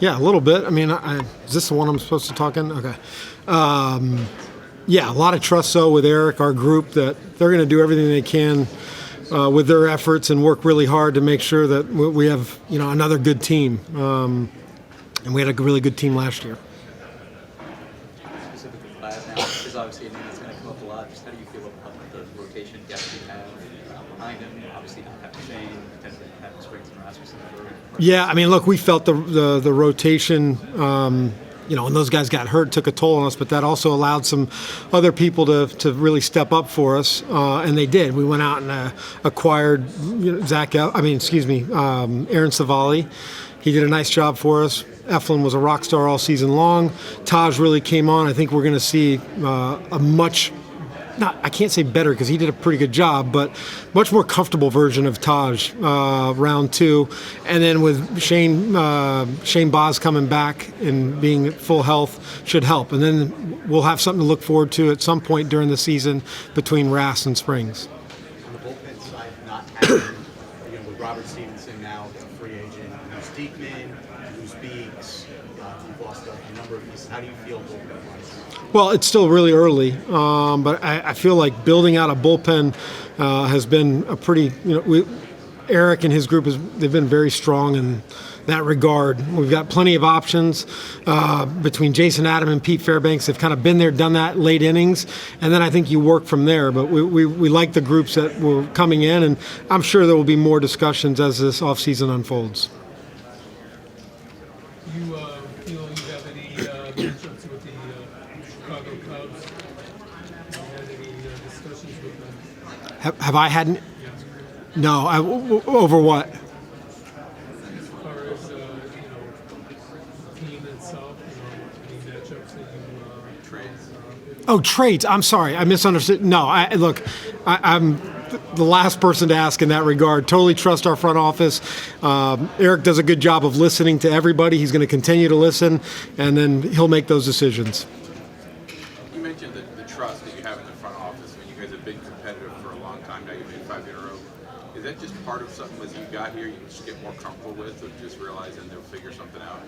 Yeah, a little bit. I mean, is this the one I'm supposed to talk in? Okay. Yeah, a lot of trust, though, with Eric, our group, that they're going to do everything they can with their efforts and work really hard to make sure that we have, another good team. And we had a really good team last year. Specifically Vlad now, because obviously a name that's going to come up a lot. Just how do you feel about the rotation depth you have behind him? Obviously not having Shane, potentially not having Springs and Rasmussen. Yeah, I mean, look, we felt the rotation, when those guys got hurt, took a toll on us, but that also allowed some other people to really step up for us, and they did. We went out and acquired Aaron Savali. He did a nice job for us. Eflin was a rock star all season long. Taj really came on. I think we're going to see a much, I can't say better because he did a pretty good job, but much more comfortable version of Taj round 2. And then with Shane Boz coming back and being at full health should help. And then we'll have something to look forward to at some point during the season between Rass and Springs. On the bullpen side, not having, with Robert Stevenson now a free agent, who's Diekman, who's Beeks, we've lost a number of pieces. How do you feel bullpen-wise? Well, it's still really early, but I feel like building out a bullpen has been a pretty, Eric and his group, they've been very strong in that regard. We've got plenty of options between Jason Adam and Pete Fairbanks. They've kind of been there, done that late innings, and then I think you work from there. But we like the groups that were coming in, and I'm sure there will be more discussions as this offseason unfolds. You feel you have any matchups with the Chicago Cubs? Had any discussions with them? Have I had? No. Over what? As far as the team itself, any matchups that you trades? Oh, trades. I'm sorry. I misunderstood. No, I'm the last person to ask in that regard. Totally trust our front office. Eric does a good job of listening to everybody. He's going to continue to listen, and then he'll make those decisions. You mentioned the trust that you have in the front office. I mean, you guys have been competitive for a long time now. You've made 5 in a row. Is that just part of something as you got here you just get more comfortable with, or just realizing they'll figure something out?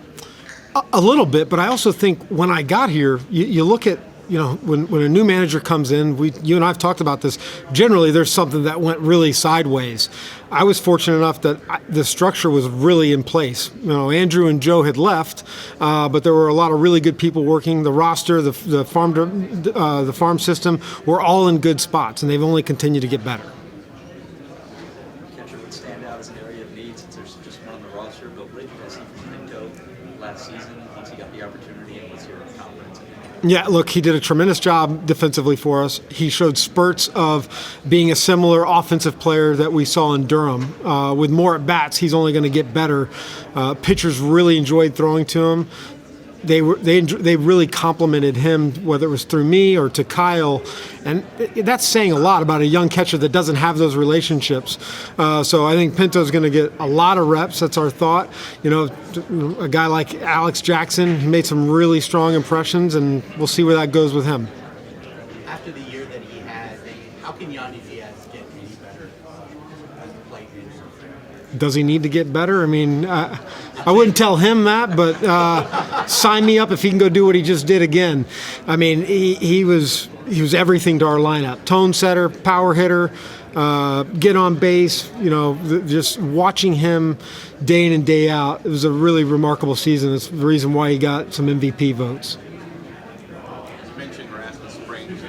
A little bit, but I also think when I got here, you look at, when a new manager comes in, you and I have talked about this, generally there's something that went really sideways. I was fortunate enough that the structure was really in place. Andrew and Joe had left, but there were a lot of really good people working. The roster, the farm system, were all in good spots, and they've only continued to get better. Catcher would stand out as an area of need since there's just one on the roster, but what did you guys see from Pinto last season once he got the opportunity, and what's your confidence in him? Yeah, look, he did a tremendous job defensively for us. He showed spurts of being a similar offensive player that we saw in Durham. With more at-bats, he's only going to get better. Pitchers really enjoyed throwing to him. They really complimented him, whether it was through me or to Kyle, and that's saying a lot about a young catcher that doesn't have those relationships. So I think Pinto's going to get a lot of reps. That's our thought. A guy like Alex Jackson, he made some really strong impressions, and we'll see where that goes with him. After the year that he had, how can Yandy Diaz get any better as a plate hitter? Does he need to get better? I mean, I wouldn't tell him that, but sign me up if he can go do what he just did again. I mean, he was everything to our lineup. Tone setter, power hitter, get on base. Just watching him day in and day out, it was a really remarkable season. It's the reason why he got some MVP votes. You mentioned Rasmus Springs'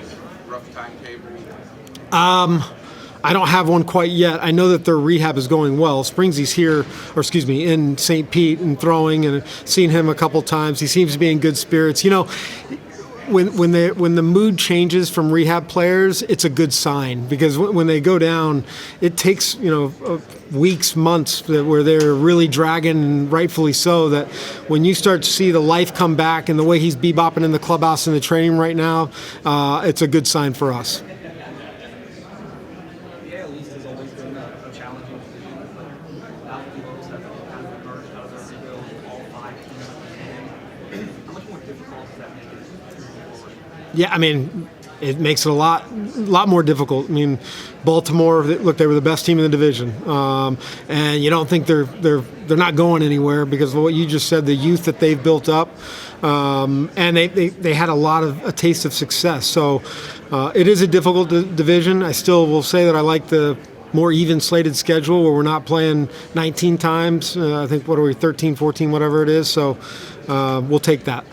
rough timetable. I don't have one quite yet. I know that their rehab is going well. Springsy's here, in St. Pete and throwing, and I've seen him a couple times. He seems to be in good spirits. When the mood changes from rehab players, it's a good sign, because when they go down, it takes weeks, months where they're really dragging, and rightfully so. That when you start to see the life come back and the way he's bebopping in the clubhouse and the training right now, it's a good sign for us. Yeah, I mean, it makes it a lot more difficult. I mean, Baltimore, look, they were the best team in the division, and you don't think they're not going anywhere because of what you just said, the youth that they've built up, and they had a taste of success. So it is a difficult division. I still will say that I like the more even slated schedule where we're not playing 19 times. I think, what are we, 13, 14, whatever it is. So we'll take that.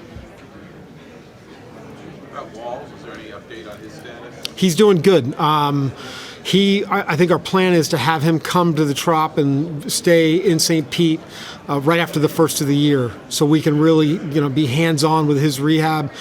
About Walls, is there any update on his status? He's doing good. I think our plan is to have him come to the Trop and stay in St. Pete right after the first of the year, so we can really, be hands-on with his rehab.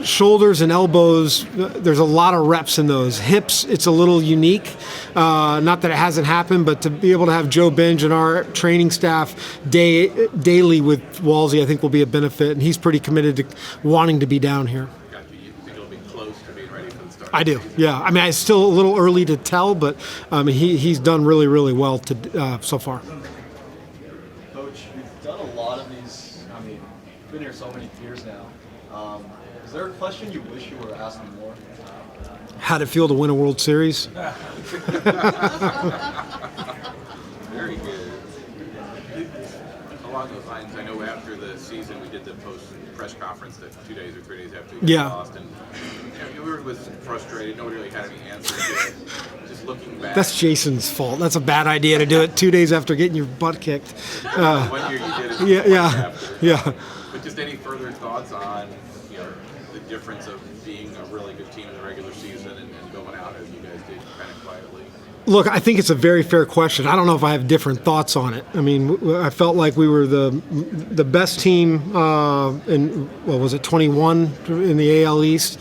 Shoulders and elbows, there's a lot of reps in those. Hips, it's a little unique. Not that it hasn't happened, but to be able to have Joe Binge and our training staff daily with Walsey, I think will be a benefit, and he's pretty committed to wanting to be down here. You think it'll be close to being ready for the start? I do, yeah. I mean, it's still a little early to tell, but he's done really, really well so far. Coach, we've done a lot of these. I mean, you've been here so many years now. Is there a question you wish you were asking more? How'd it feel to win a World Series? Very good. Along those lines, I know after the season we did the post press conference that 2 days or 3 days after we lost, and everyone was frustrated. Nobody really had any answers yet. Just looking back. That's Jason's fault. That's a bad idea to do it 2 days after getting your butt kicked. 1 year you did it. Yeah. But just any further thoughts on the difference of being a really good team in the regular season and going out as you guys did kind of quietly? Look, I think it's a very fair question. I don't know if I have different thoughts on it. I mean, I felt like we were the best team in, what was it, 21 in the AL East.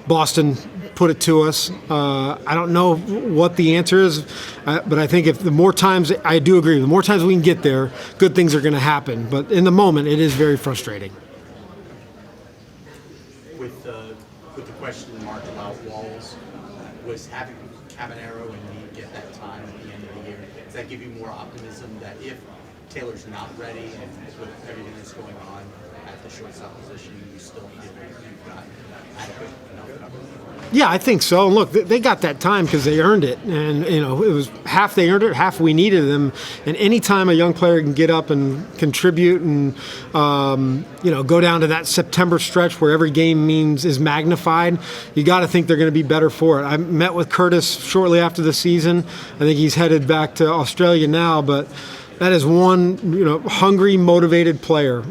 Boston put it to us. I don't know what the answer is, but I think if the more times, I do agree, the more times we can get there, good things are going to happen. But in the moment, it is very frustrating. With the question mark about Walls, was having Cabanero and me get that time at the end of the year, does that give you more optimism that if Taylor's not ready and with everything that's going on at the shortstop position, you still feel like you've got adequate enough coverage? Yeah, I think so. And look, they got that time because they earned it. And, it was half they earned it, half we needed them. And anytime a young player can get up and contribute and, go down to that September stretch where every game is magnified, you got to think they're going to be better for it. I met with Curtis shortly after the season. I think he's headed back to Australia now, but that is one, hungry, motivated player.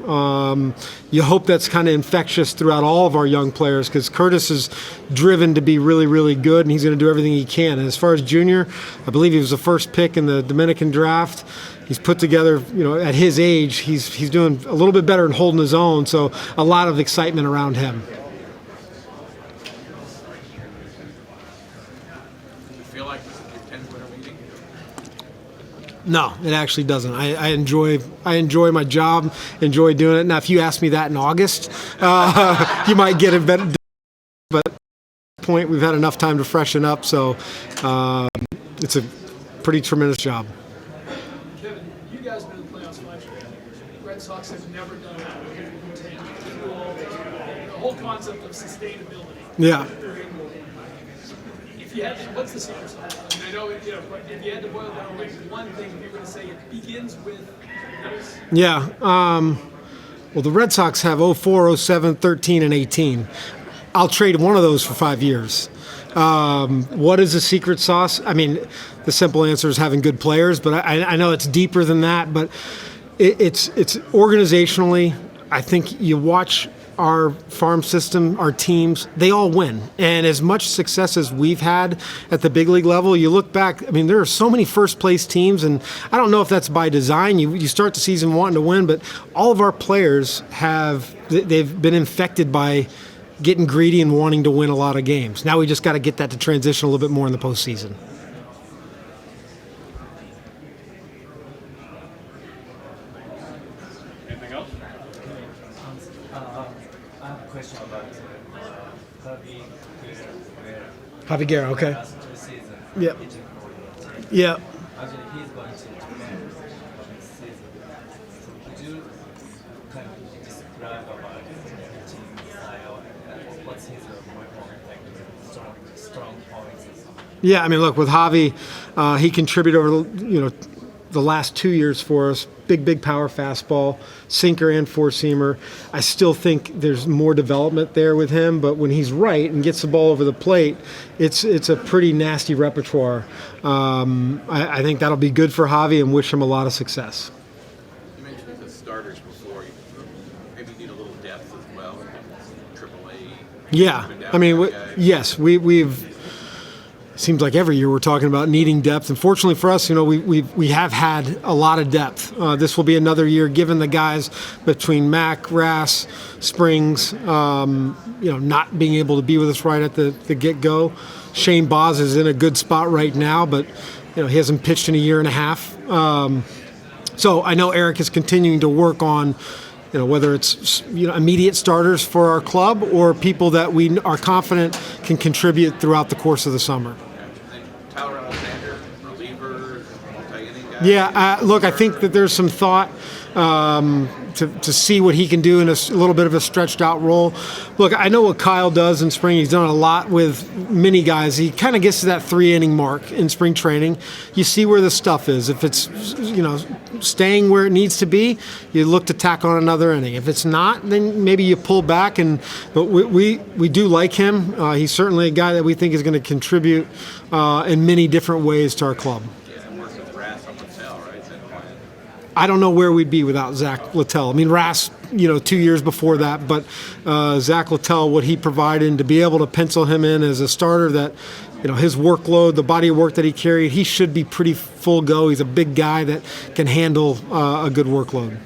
You hope that's kind of infectious throughout all of our young players because Curtis is driven to be really, really good, and he's going to do everything he can. And as far as Junior, I believe he was the first pick in the Dominican draft. He's put together, at his age, he's doing a little bit better and holding his own. So a lot of excitement around him. Do you feel like this is your 10th winter meeting? No, it actually doesn't. I enjoy my job, enjoy doing it. Now, if you ask me that in August, you might get a better. But at this point, we've had enough time to freshen up, so it's a pretty tremendous job. Kevin, you guys been in the playoffs last year. Red Sox have never done it. The whole concept of sustainability. Yeah. If you had to, what's the secret sauce? I mean, I know, if you had to boil down like one thing, if you were going to say it begins with this. Yeah. Well, the Red Sox have 04, 07, 13, and 18. I'll trade one of those for 5 years. What is the secret sauce? I mean, the simple answer is having good players, but I know it's deeper than that. But it's organizationally, I think you watch our farm system, our teams, they all win. And as much success as we've had at the big league level, you look back, I mean, there are so many first place teams, and I don't know if that's by design. You start the season wanting to win, but all of our players they've been infected by getting greedy and wanting to win a lot of games. Now we just got to get that to transition a little bit more in the postseason. Anything else? I have a question about Javi Guerra, okay. last two seasons. Yep. Pitching for your team. Yeah. Actually, he's going to Japan next season. So could you kind of just drive about the team style? What's his strong points? Yeah, I mean, look, with Javi, he contributed over the last 2 years for us. Big power fastball, sinker and four-seamer. I still think there's more development there with him, but when he's right and gets the ball over the plate, it's a pretty nasty repertoire. I think that'll be good for Javi and wish him a lot of success. You mentioned the starters before. You maybe need a little depth as well. AAA. Yeah, I mean, yes, we've. Seems like every year we're talking about needing depth. And fortunately for us, we have had a lot of depth. This will be another year, given the guys between Mac, Rass, Springs, not being able to be with us right at the get-go. Shane Boz is in a good spot right now, but he hasn't pitched in a year and a half. So I know Eric is continuing to work on whether it's immediate starters for our club or people that we are confident can contribute throughout the course of the summer. Tyler Alexander, reliever, multi-inning guy. Yeah, look, I think that there's some thought to see what he can do in a little bit of a stretched out role. Look, I know what Kyle does in spring. He's done a lot with many guys. He kind of gets to that 3-inning mark in spring training. You see where the stuff is. If it's staying where it needs to be, you look to tack on another inning. If it's not, then maybe you pull back. But we do like him. He's certainly a guy that we think is going to contribute in many different ways to our club. I don't know where we'd be without Zach Littell. I mean, Rass, 2 years before that, but Zach Littell, what he provided, and to be able to pencil him in as a starter, that his workload, the body of work that he carried, he should be pretty full go. He's a big guy that can handle a good workload.